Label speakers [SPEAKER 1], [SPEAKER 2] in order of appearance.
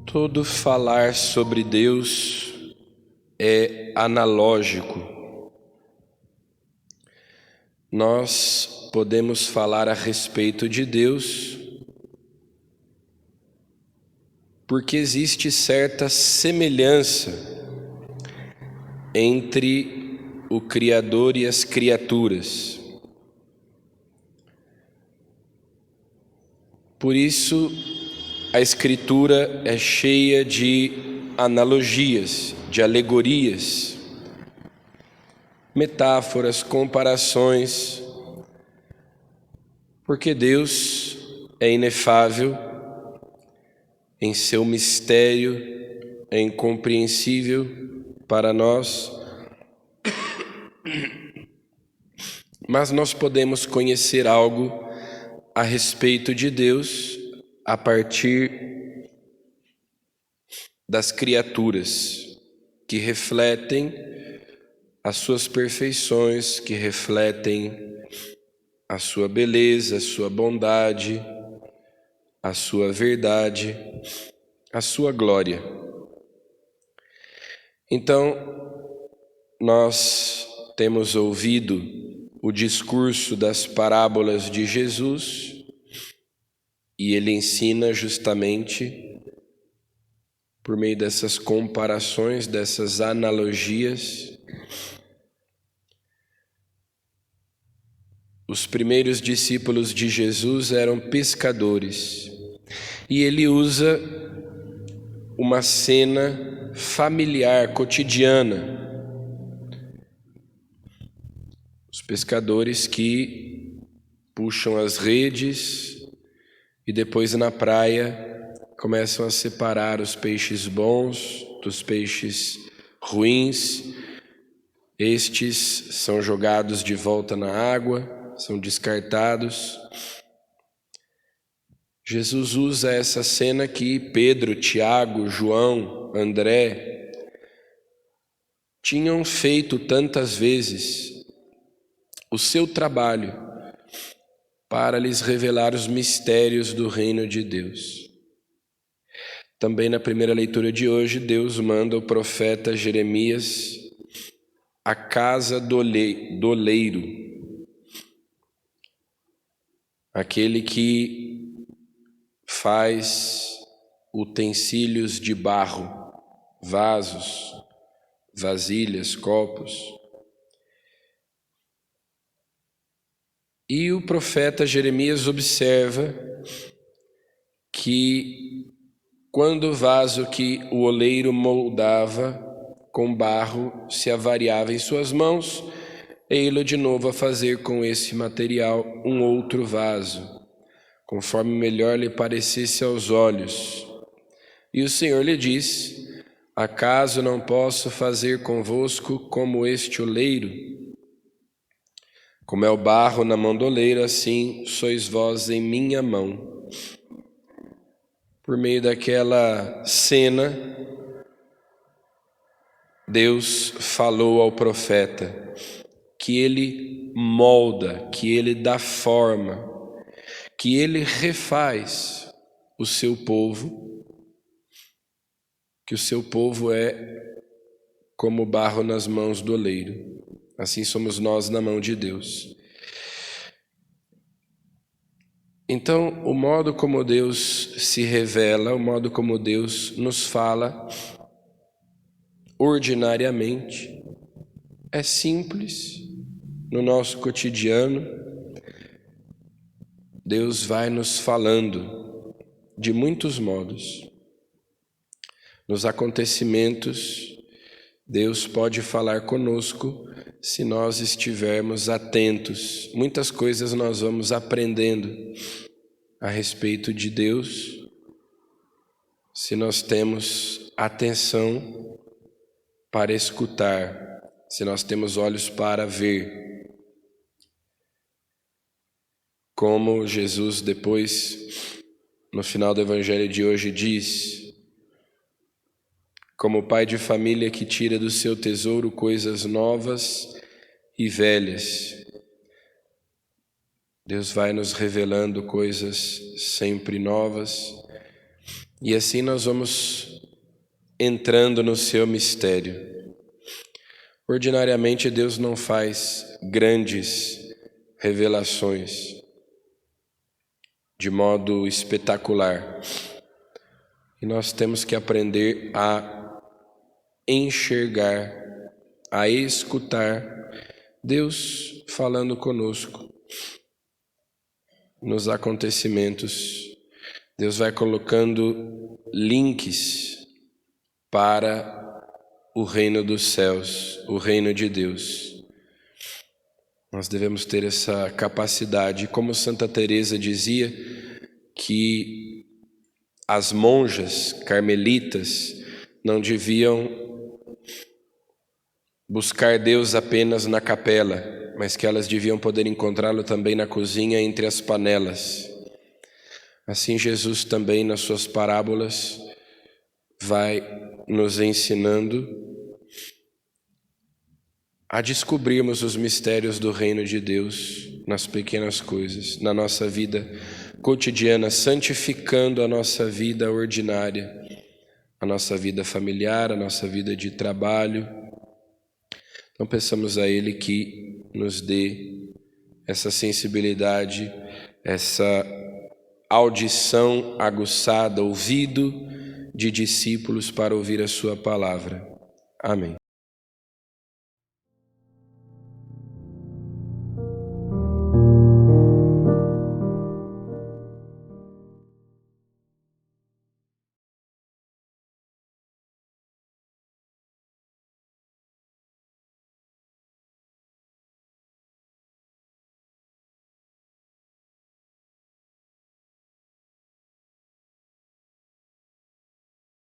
[SPEAKER 1] Todo falar sobre Deus é analógico. Nós podemos falar a respeito de Deus porque existe certa semelhança entre o Criador e as criaturas. Por isso, a Escritura é cheia de analogias, de alegorias, metáforas, comparações, porque Deus é inefável, em seu mistério é incompreensível para nós, mas nós podemos conhecer algo a respeito de Deus a partir das criaturas que refletem as suas perfeições, que refletem a sua beleza, a sua bondade, a sua verdade, a sua glória. Então, nós temos ouvido o discurso das parábolas de Jesus e ele ensina justamente por meio dessas comparações, dessas analogias. Os primeiros discípulos de Jesus eram pescadores e ele usa uma cena familiar, cotidiana. Os pescadores que puxam as redes e depois na praia começam a separar os peixes bons dos peixes ruins. Estes são jogados de volta na água, são descartados. Jesus usa essa cena que Pedro, Tiago, João, André tinham feito tantas vezes o seu trabalho para lhes revelar os mistérios do reino de Deus. Também na primeira leitura de hoje, Deus manda o profeta Jeremias à casa do oleiro, aquele que faz utensílios de barro, vasos, vasilhas, copos. E o profeta Jeremias observa que quando o vaso que o oleiro moldava com barro se avariava em suas mãos, ei-lo de novo a fazer com esse material um outro vaso, conforme melhor lhe parecesse aos olhos. E o Senhor lhe diz: acaso não posso fazer convosco como este oleiro? Como é o barro na mão do oleiro, assim sois vós em minha mão. Por meio daquela cena, Deus falou ao profeta que ele molda, que ele dá forma, que ele refaz o seu povo, que o seu povo é como barro nas mãos do oleiro. Assim somos nós na mão de Deus. Então, o modo como Deus se revela, o modo como Deus nos fala ordinariamente, é simples. No nosso cotidiano, Deus vai nos falando de muitos modos. Nos acontecimentos, Deus pode falar conosco se nós estivermos atentos. Muitas coisas nós vamos aprendendo a respeito de Deus se nós temos atenção para escutar, se nós temos olhos para ver. Como Jesus depois, no final do Evangelho de hoje, diz: como pai de família que tira do seu tesouro coisas novas e velhas. Deus vai nos revelando coisas sempre novas e assim nós vamos entrando no seu mistério. Ordinariamente, Deus não faz grandes revelações de modo espetacular. E nós temos que aprender a enxergar, a escutar Deus falando conosco nos acontecimentos. Deus vai colocando links para o reino dos céus, o reino de Deus. Nós devemos ter essa capacidade, como Santa Teresa dizia, que as monjas carmelitas não deviam buscar Deus apenas na capela, mas que elas deviam poder encontrá-lo também na cozinha entre as panelas. Assim Jesus também nas suas parábolas vai nos ensinando a descobrirmos os mistérios do reino de Deus nas pequenas coisas, na nossa vida cotidiana, santificando a nossa vida ordinária, a nossa vida familiar, a nossa vida de trabalho. Então peçamos a Ele que nos dê essa sensibilidade, essa audição aguçada, ouvido de discípulos para ouvir a sua palavra. Amém.